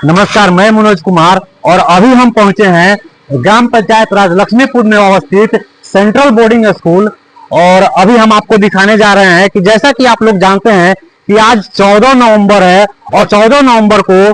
नमस्कार, मैं मनोज कुमार और अभी हम पहुंचे हैं ग्राम पंचायत राज लक्ष्मीपुर में अवस्थित सेंट्रल बोर्डिंग स्कूल। और अभी हम आपको दिखाने जा रहे हैं कि जैसा कि आप लोग जानते हैं कि आज 14 नवंबर है और 14 नवंबर को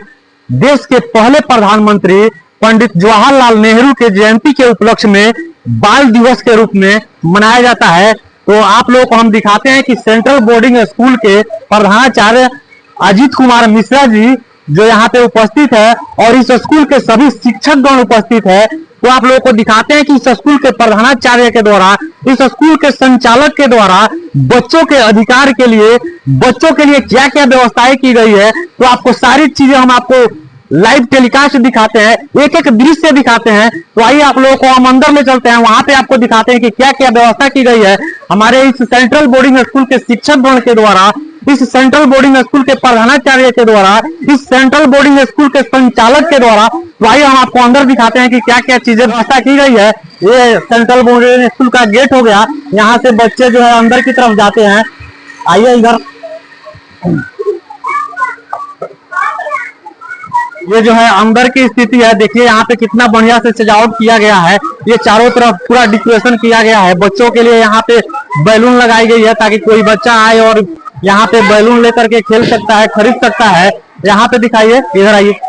देश के पहले प्रधानमंत्री पंडित जवाहरलाल नेहरू के जयंती के उपलक्ष्य में बाल दिवस के रूप में मनाया जाता है। तो आप लोगों को हम दिखाते हैं कि सेंट्रल बोर्डिंग स्कूल के प्रधानाचार्य अजीत कुमार मिश्रा जी जो यहाँ पे उपस्थित है और इस स्कूल के सभी शिक्षकगण उपस्थित है। तो आप लोगों को दिखाते हैं कि इस स्कूल के प्रधानाचार्य के द्वारा, इस स्कूल के संचालक के द्वारा बच्चों के अधिकार के लिए, बच्चों के लिए क्या क्या व्यवस्थाएं की गई है। तो आपको सारी चीजें हम आपको लाइव टेलीकास्ट दिखाते हैं, एक एक दृश्य दिखाते हैं। तो आइए आप लोगों को हम अंदर ले चलते हैं, वहां पे आपको दिखाते हैं कि क्या क्या व्यवस्था की गई है हमारे इस सेंट्रल बोर्डिंग स्कूल के शिक्षक गण के द्वारा, इस सेंट्रल बोर्डिंग स्कूल के प्रधानाचार्य के द्वारा, इस सेंट्रल बोर्डिंग स्कूल के संचालक के द्वारा। तो आइए हम आपको अंदर दिखाते हैं कि क्या क्या चीजें व्यवस्था की गई है। ये सेंट्रल बोर्डिंग स्कूल का गेट हो गया, यहाँ से बच्चे जो है अंदर की तरफ जाते हैं। आइए इधर, ये जो है अंदर की स्थिति है। देखिए यहाँ पे कितना बढ़िया से सजावट किया गया है, ये चारों तरफ पूरा डेकोरेशन किया गया है। बच्चों के लिए यहाँ पे बैलून लगाई गई है ताकि कोई बच्चा आए और यहाँ पे बैलून लेकर के खेल सकता है, खरीद सकता है। यहाँ पे दिखाइए, इधर आइए,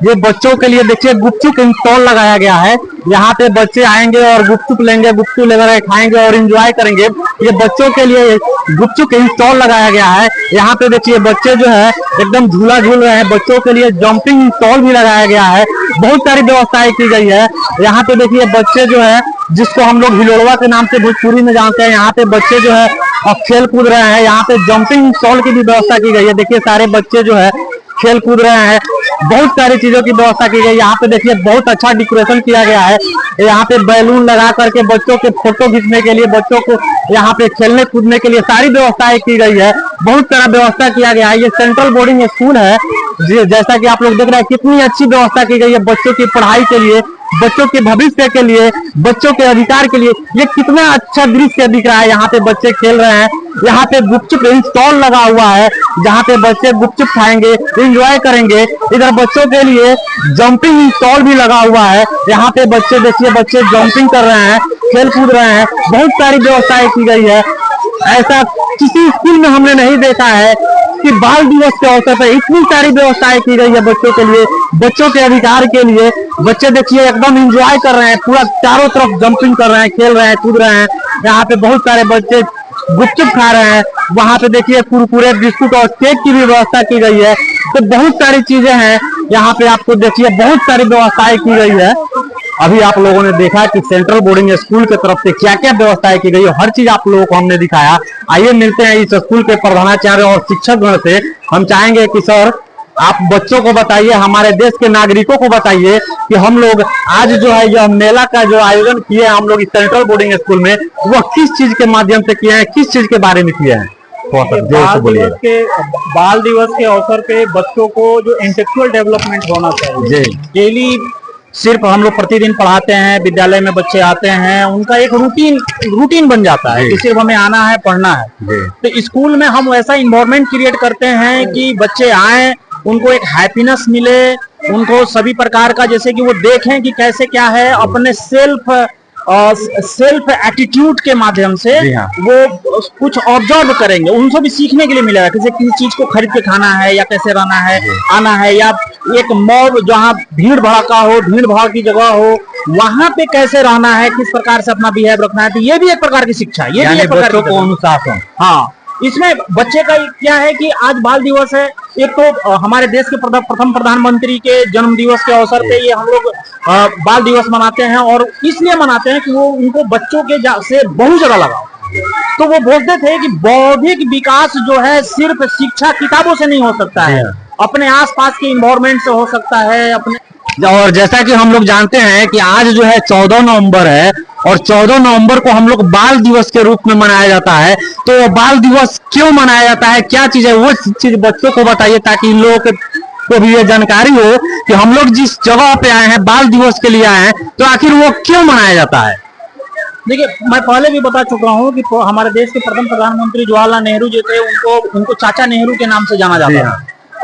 ये बच्चों के लिए देखिए गुपचुप स्टॉल लगाया गया है। यहाँ पे बच्चे आएंगे और गुपचुप लेंगे, गुपचुप लेकर खाएंगे और एंजॉय करेंगे। ये बच्चों के लिए गुपचुप स्टॉल लगाया गया है। यहाँ पे देखिए बच्चे जो है एकदम झूला झूल रहे हैं, बच्चों के लिए जंपिंग स्टॉल भी लगाया गया है। बहुत सारी व्यवस्थाएं की गई है। यहाँ पे देखिए बच्चे जो है, जिसको हम लोग हिलोड़वा के नाम से भोजपुरी में जानते हैं, यहाँ पे बच्चे जो है अब खेल कूद रहे हैं। यहाँ पे जंपिंग स्टॉल की भी व्यवस्था की गई है। देखिए सारे बच्चे जो है खेल कूद रहे हैं, बहुत सारी चीजों की व्यवस्था की गई। यहाँ पे देखिए बहुत अच्छा डेकोरेशन किया गया है। यहाँ पे बैलून लगा करके बच्चों के फोटो खींचने के लिए, बच्चों को यहाँ पे खेलने कूदने के लिए सारी व्यवस्थाएं की गई है। बहुत सारा व्यवस्था किया गया है। ये सेंट्रल बोर्डिंग स्कूल है, जैसा कि आप लोग देख रहे हैं कितनी अच्छी व्यवस्था की गई है बच्चों की पढ़ाई के लिए, बच्चों के भविष्य के लिए, बच्चों के अधिकार के लिए। ये कितना अच्छा दृश्य दिख रहा है। यहाँ पे बच्चे खेल रहे हैं, यहाँ पे गुपचुप स्टॉल लगा हुआ है जहाँ पे बच्चे गुपचुप खाएंगे, एंजॉय करेंगे। इधर बच्चों के लिए जंपिंग स्टॉल भी लगा हुआ है। यहाँ पे बच्चे देखिए, बच्चे जंपिंग कर रहे हैं, खेल कूद रहे हैं। बहुत सारी व्यवस्थाएं की गई है। ऐसा किसी स्कूल में हमने नहीं देखा है कि बाल दिवस के अवसर पर इतनी सारी व्यवस्थाएं की गई है बच्चों के लिए, बच्चों के अधिकार के लिए। बच्चे देखिए एकदम एंजॉय कर रहे हैं, पूरा चारों तरफ जंपिंग कर रहे हैं, खेल रहे हैं, कूद रहे हैं। यहाँ पे बहुत सारे बच्चे गुपचुप खा रहे हैं। वहां पे देखिए कुरकुरे, बिस्कुट और केक की भी व्यवस्था की गई है। तो बहुत सारी चीजें हैं यहाँ पे, आपको देखिए बहुत सारी व्यवस्थाएं की गई है। अभी आप लोगों ने देखा कि सेंट्रल बोर्डिंग स्कूल की तरफ से क्या क्या व्यवस्थाएं की गई है, हर चीज आप लोगों को हमने दिखाया। आइए मिलते हैं इस स्कूल के प्रधानाचार्य और शिक्षक गण से। हम चाहेंगे कि सर आप बच्चों को बताइए, हमारे देश के नागरिकों को बताइए कि हम लोग आज जो है यह मेला का जो आयोजन किए हम लोग इस सेंट्रल बोर्डिंग स्कूल में, वह किस चीज के माध्यम से किए हैं, किस चीज के बारे में किए हैं। बाल दिवस के अवसर पे बच्चों को जो इंटेलेक्चुअल डेवलपमेंट होना चाहिए, डेली सिर्फ हम लोग प्रतिदिन पढ़ाते हैं, विद्यालय में बच्चे आते हैं, उनका एक रूटीन बन जाता है कि सिर्फ हमें आना है, पढ़ना है। तो स्कूल में हम वैसा इन्वायरमेंट क्रिएट करते हैं कि बच्चे आए, उनको एक हैप्पीनेस मिले, उनको सभी प्रकार का, जैसे कि वो देखें कि कैसे क्या है, अपने सेल्फ एटीट्यूड के माध्यम से वो कुछ ऑब्जर्व करेंगे, उनको भी सीखने के लिए मिलेगा किसी चीज को खरीद के खाना है या कैसे रहना है, आना है, या एक मॉब जहाँ भीड़ भड़का हो, भीड़ भाड़ की जगह हो, वहां पे कैसे रहना है, किस प्रकार से अपना बिहेव रखना है। तो ये भी एक प्रकार की शिक्षा है, ये भी एक प्रकार की अनुशासन। हाँ, इसमें बच्चे का क्या है कि आज बाल दिवस है। एक तो हमारे देश के प्रथम प्रधानमंत्री के जन्म दिवस के अवसर पे ये हम लोग बाल दिवस मनाते हैं, और इसलिए मनाते हैं कि वो उनको बच्चों के से बहुत ज्यादा लगाव। तो वो बोलते थे कि बौद्धिक विकास जो है सिर्फ शिक्षा किताबों से नहीं हो सकता है, अपने आसपास के इन्वायरमेंट से हो सकता है, अपने। और जैसा कि हम लोग जानते हैं कि आज जो है 14 नवंबर है और 14 नवंबर को हम लोग बाल दिवस के रूप में मनाया जाता है। तो बाल दिवस क्यों मनाया जाता है, क्या चीज है, वो चीज बच्चों को बताइए ताकि इन लोगों को भी ये जानकारी हो कि हम लोग जिस जगह पे आए हैं, बाल दिवस के लिए आए हैं, तो आखिर वो क्यों मनाया जाता है। देखिए, मैं पहले भी बता चुका हूँ कि हमारे देश के प्रथम प्रधानमंत्री जवाहरलाल नेहरू जी थे, उनको चाचा नेहरू के नाम से जाना जाता है।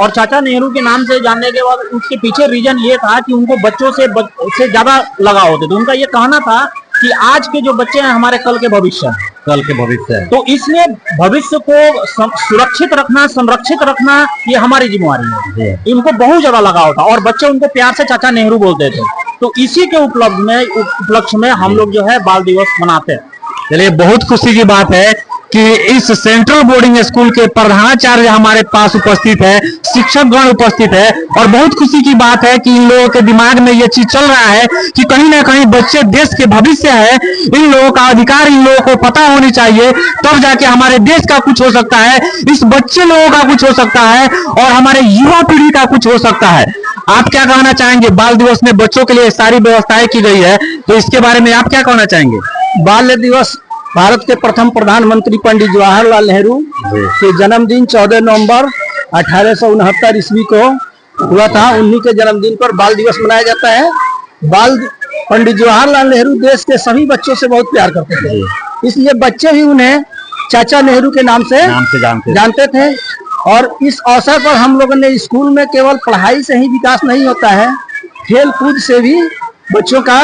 और चाचा नेहरू के नाम से जानने के बाद उसके पीछे रीजन ये था कि उनको बच्चों से ज्यादा लगाव होते थे। उनका ये कहना था कि आज के जो बच्चे हैं हमारे कल के भविष्य हैं। कल के भविष्य है। तो इसलिए भविष्य को सुरक्षित रखना, संरक्षित रखना ये हमारी जिम्मेवारी है। इनको बहुत ज्यादा लगाव था और बच्चे उनको प्यार से चाचा नेहरू बोलते थे। तो इसी के उपलक्ष्य में हम लोग जो है बाल दिवस मनाते हैं। चलिए, बहुत खुशी की बात है कि इस सेंट्रल बोर्डिंग स्कूल के प्रधानाचार्य हमारे पास उपस्थित है, शिक्षकगण उपस्थित है, और बहुत खुशी की बात है कि इन लोगों के दिमाग में ये चीज चल रहा है कि कहीं ना कहीं बच्चे देश के भविष्य है, इन लोगों का अधिकार इन लोगों को पता होनी चाहिए, तब जाके हमारे देश का कुछ हो सकता है, इस बच्चे लोगों का कुछ हो सकता है और हमारे युवा पीढ़ी का कुछ हो सकता है। आप क्या कहना चाहेंगे? बाल दिवस में बच्चों के लिए सारी व्यवस्थाएं की गई है, तो इसके बारे में आप क्या कहना चाहेंगे? बाल दिवस भारत के प्रथम प्रधानमंत्री पंडित जवाहरलाल नेहरू के जन्मदिन 14 नवंबर 1869 ईस्वी को हुआ था। उन्हीं के जन्मदिन पर बाल दिवस मनाया जाता है। पंडित जवाहरलाल नेहरू देश के सभी बच्चों से बहुत प्यार करते थे, इसलिए बच्चे भी उन्हें चाचा नेहरू के नाम से जानते थे। और इस अवसर पर हम लोगों ने स्कूल में केवल पढ़ाई से ही विकास नहीं होता है, खेल कूद से भी बच्चों का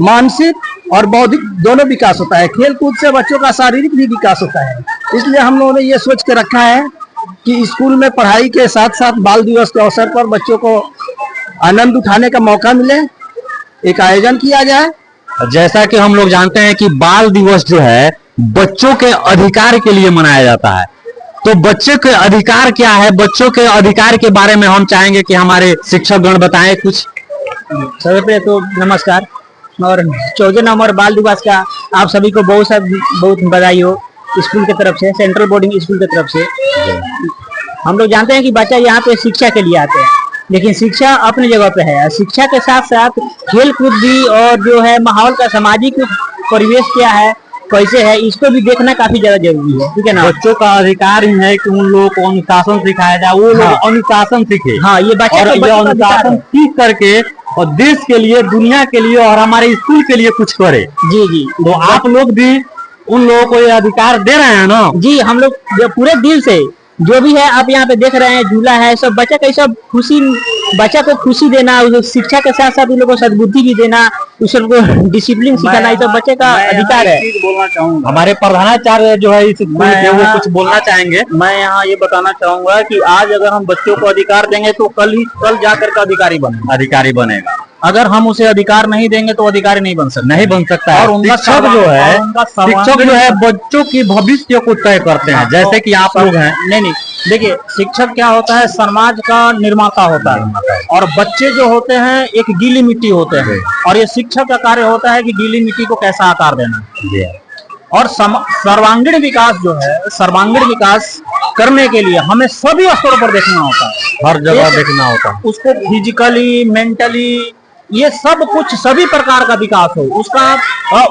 मानसिक और बौद्धिक दोनों विकास होता है। खेल कूद से बच्चों का शारीरिक भी विकास होता है। इसलिए हम लोगों ने ये सोच के रखा है कि स्कूल में पढ़ाई के साथ साथ बाल दिवस के अवसर पर बच्चों को आनंद उठाने का मौका मिले, एक आयोजन किया जाए। जैसा कि हम लोग जानते हैं कि बाल दिवस जो है बच्चों के अधिकार के लिए मनाया जाता है, तो बच्चे के अधिकार क्या है? बच्चों के अधिकार के बारे में हम चाहेंगे कि हमारे शिक्षकगण बताएं कुछ। सबसे पहले तो नमस्कार, और 14 नवंबर बाल दिवस का आप सभी को बहुत बधाई हो स्कूल की तरफ से, सेंट्रल बोर्डिंग स्कूल की तरफ से। हम लोग जानते हैं कि बच्चा यहाँ पे शिक्षा के लिए आते हैं, लेकिन शिक्षा अपनी जगह पे है। शिक्षा के साथ साथ खेल कूद भी, और जो है माहौल का सामाजिक परिवेश क्या है, कैसे है, इसको भी देखना काफी ज्यादा जरूरी है। ठीक है ना? बच्चों का अधिकार ही है कि उन लोगों को अनुशासन सिखाया जाए, वो लोग अनुशासन सीखे। हाँ, ये बच्चा अनुशासन सीख करके और देश के लिए, दुनिया के लिए और हमारे स्कूल के लिए कुछ करे। जी जी, तो आप लोग भी उन लोगों को ये अधिकार दे रहे हैं ना? जी, हम लोग पूरे दिल से, जो भी है आप यहाँ पे देख रहे हैं, झूला है, सब बच्चा का सब खुशी, बच्चा को खुशी देना, शिक्षा के साथ साथ उन लोगों को सद्बुद्धि भी देना, उसको डिसिप्लिन सिखाना, ये सब बच्चे का अधिकार है। बोलना चाहूंगा, हमारे प्रधानाचार्य जो है इस स्कूल के, वो कुछ बोलना चाहेंगे। मैं यहाँ ये बताना चाहूंगा कि आज अगर हम बच्चों को अधिकार देंगे तो कल जाकर का अधिकारी बनेगा। अगर हम उसे अधिकार नहीं देंगे तो अधिकारी नहीं बन सकता है। और उनका शिक्षक जो है बच्चों की भविष्य को तय करते हैं, जैसे कि आप लोग हैं। नहीं, देखिए, शिक्षक क्या होता है? समाज का निर्माता होता है, और बच्चे जो होते हैं एक गीली मिट्टी होते हैं, और ये शिक्षक का कार्य होता है कि गीली मिट्टी को कैसा आकार देना। और सर्वांगीण विकास जो है, सर्वांगीण विकास करने के लिए हमें सभी स्तरों पर देखना होता है, हर जगह देखना होता है उसको, फिजिकली, मेंटली, ये सब कुछ, सभी प्रकार का विकास हो, उसका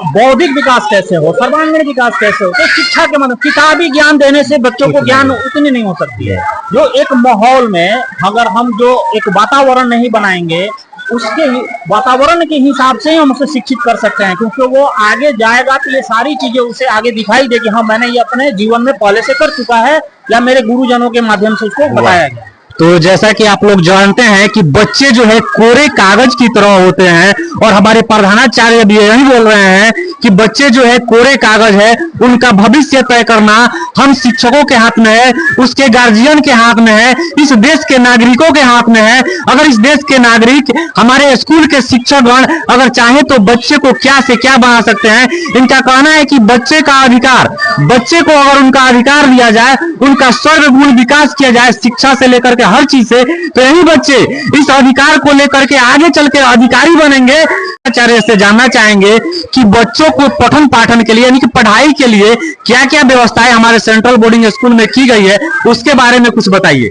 बौद्धिक विकास कैसे हो, सर्वांगीण विकास कैसे हो। तो शिक्षा के मतलब किताबी ज्ञान देने से बच्चों को ज्ञान उतनी नहीं हो सकती है। जो एक माहौल में अगर हम जो एक वातावरण नहीं बनाएंगे, उसके वातावरण के हिसाब से ही हम उसे शिक्षित कर सकते हैं, क्योंकि वो आगे जाएगा तो ये सारी चीजें उसे आगे दिखाई देगी। हाँ, मैंने ये अपने जीवन में पहले से कर चुका है, या मेरे गुरुजनों के माध्यम से उसको बताया गया। तो जैसा कि आप लोग जानते हैं कि बच्चे जो है कोरे कागज की तरह होते हैं, और हमारे प्रधानाचार्य भी यही बोल रहे हैं कि बच्चे जो है कोरे कागज है, उनका भविष्य तय करना हम शिक्षकों के हाथ में है, उसके गार्जियन के हाथ में है, इस देश के नागरिकों के हाथ में है। अगर इस देश के नागरिक, हमारे स्कूल के शिक्षकगण अगर चाहे तो बच्चे को क्या से क्या बना सकते हैं। इनका कहना है कि बच्चे का अधिकार, बच्चे को अगर उनका अधिकार दिया जाए, उनका सर्वगुण विकास किया जाए शिक्षा से लेकर के हर चीज से, तो यही बच्चे इस अधिकार को लेकर के आगे चल के अधिकारी बनेंगे। आचार्य से जानना चाहेंगे कि बच्चों को पठन पाठन के लिए, यानी कि पढ़ाई के लिए क्या क्या व्यवस्थाएं हमारे सेंट्रल बोर्डिंग स्कूल में की गई है, उसके बारे में कुछ बताइए।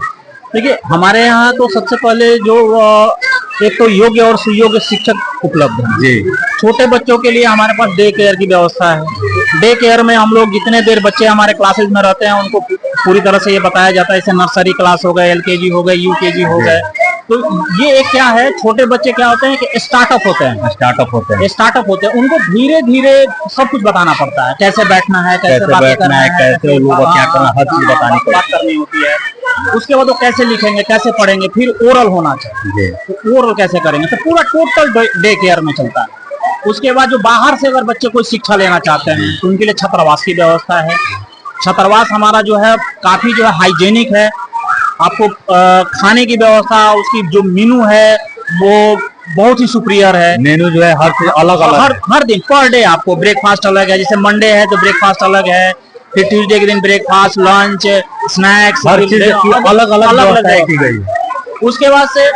देखिए, हमारे यहाँ तो सबसे पहले जो एक तो योग्य और सुयोग्य शिक्षक उपलब्ध है जी। छोटे बच्चों के लिए हमारे पास डे केयर की व्यवस्था है। डे केयर में हम लोग जितने देर बच्चे हमारे क्लासेज में रहते हैं, उनको पूरी तरह से ये बताया जाता है, जैसे नर्सरी क्लास हो गए, LKG हो गए, UKG हो गए। तो ये एक क्या है, छोटे बच्चे क्या होते हैं कि स्टार्टअप होते हैं, उनको धीरे धीरे सब कुछ बताना पड़ता है, कैसे बैठना है, कैसे बात करना है, कैसे लोगों को क्या करना, हर चीज बतानी बात करनी होती है। उसके बाद वो कैसे लिखेंगे, कैसे पढ़ेंगे, फिर ओरल होना चाहिए, तो ओरल कैसे करेंगे, तो पूरा टोटल डे केयर में चलता है। उसके बाद जो बाहर से अगर बच्चे कोई शिक्षा लेना चाहते हैं तो उनके लिए छात्रावास की व्यवस्था है। छात्रावास हमारा जो है काफी जो है हाइजेनिक है। आपको खाने की व्यवस्था, उसकी जो मेनू है वो बहुत ही सुपीरियर है। मेनू जो है अलग अलग हर दिन पर डे आपको ब्रेकफास्ट अलग है। जैसे मंडे है तो ब्रेकफास्ट अलग है, फिर ट्यूसडे के दिन ब्रेकफास्ट, लंच, स्नैक्स, हर चीज अलग अलग की गई है। उसके बाद से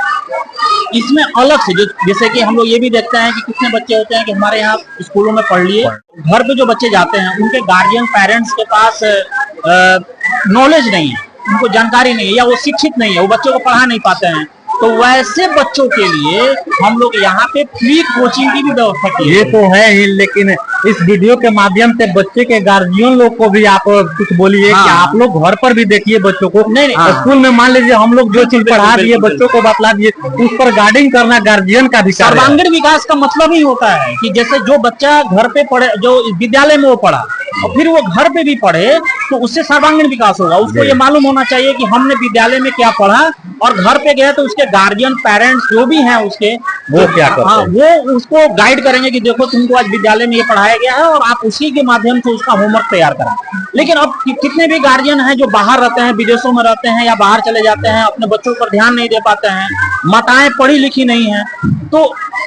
इसमें अलग से जैसे कि हम लोग ये भी देखते हैं कि कितने बच्चे होते हैं कि हमारे यहाँ स्कूलों में पढ़ लिए, घर पे जो बच्चे जाते हैं उनके गार्जियन पेरेंट्स के पास नॉलेज नहीं है, उनको जानकारी नहीं है, या वो शिक्षित नहीं है, वो बच्चों को पढ़ा नहीं पाते हैं। तो वैसे बच्चों के लिए हम लोग यहाँ पे फ्री कोचिंग की भी व्यवस्था की है। ये तो है ही, लेकिन इस वीडियो के माध्यम से बच्चे के गार्जियन लोग को भी आप कुछ बोलिए कि आप लोग घर पर भी देखिए बच्चों को। नहीं, स्कूल में मान लीजिए हम लोग जो चीज पढ़ा दिए, बच्चों को बतला दिए, उस पर गार्डिंग करना गार्जियन का भी सर्वांगीण विकास का मतलब ही होता है कि जैसे जो बच्चा घर पे पढ़े, जो विद्यालय में वो पढ़ा और फिर वो घर पे भी पढ़े, तो उससे सर्वांगीण विकास होगा। उसको ये मालूम होना चाहिए कि हमने विद्यालय में क्या पढ़ा, और घर पे गए तो उसके गार्जियन पेरेंट्स जो भी हैं उसके, वो क्या करते हैं, वो उसको गाइड करेंगे कि देखो तुमको आज विद्यालय में ये पढ़ाया गया है और आप उसी के माध्यम से उसका होमवर्क तैयार करें। लेकिन अब कितने भी गार्जियन हैं जो बाहर रहते हैं, विदेशों में रहते हैं या बाहर चले जाते हैं, अपने बच्चों पर ध्यान नहीं दे पाते हैं, माताएं पढ़ी लिखी नहीं है, तो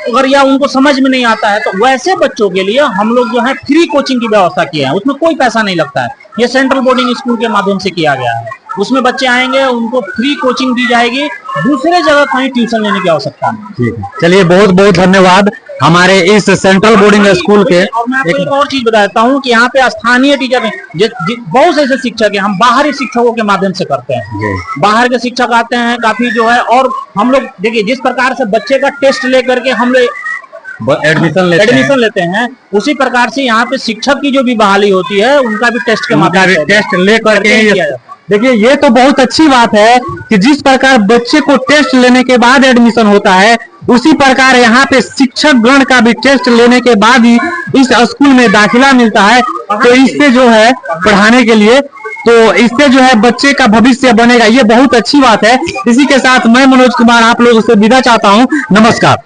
अगर या उनको समझ में नहीं आता है, तो वैसे बच्चों के लिए हम लोग जो है फ्री कोचिंग की व्यवस्था किए हैं। उसमें कोई पैसा नहीं लगता है, ये सेंट्रल बोर्डिंग स्कूल के माध्यम से किया गया है। उसमें बच्चे आएंगे, उनको फ्री कोचिंग दी जाएगी, दूसरे जगह कहीं ट्यूशन लेने की आवश्यकता नहीं। ठीक है, चलिए बहुत बहुत धन्यवाद हमारे इस सेंट्रल बोर्डिंग स्कूल के। और मैं आपको एक और चीज बताता हूँ कि यहाँ पे स्थानीय टीचर बहुत से ऐसे शिक्षक हैं, हम बाहरी शिक्षकों के माध्यम से करते हैं। बाहर के शिक्षक आते हैं काफी जो है, और हम लोग देखिए जिस प्रकार से बच्चे का टेस्ट लेकर के हम लोग एडमिशन लेते हैं, उसी प्रकार से यहाँ पे शिक्षक की जो भी बहाली होती है उनका भी टेस्ट के माध्यम से टेस्ट लेकर के। देखिए ये तो बहुत अच्छी बात है कि जिस प्रकार बच्चे को टेस्ट लेने के बाद एडमिशन होता है, उसी प्रकार यहाँ पे शिक्षक गण का भी टेस्ट लेने के बाद ही इस स्कूल में दाखिला मिलता है। तो इससे जो है पढ़ाने के लिए, तो इससे जो है बच्चे का भविष्य बनेगा, ये बहुत अच्छी बात है। इसी के साथ मैं मनोज कुमार आप लोगों से विदा चाहता हूँ। नमस्कार।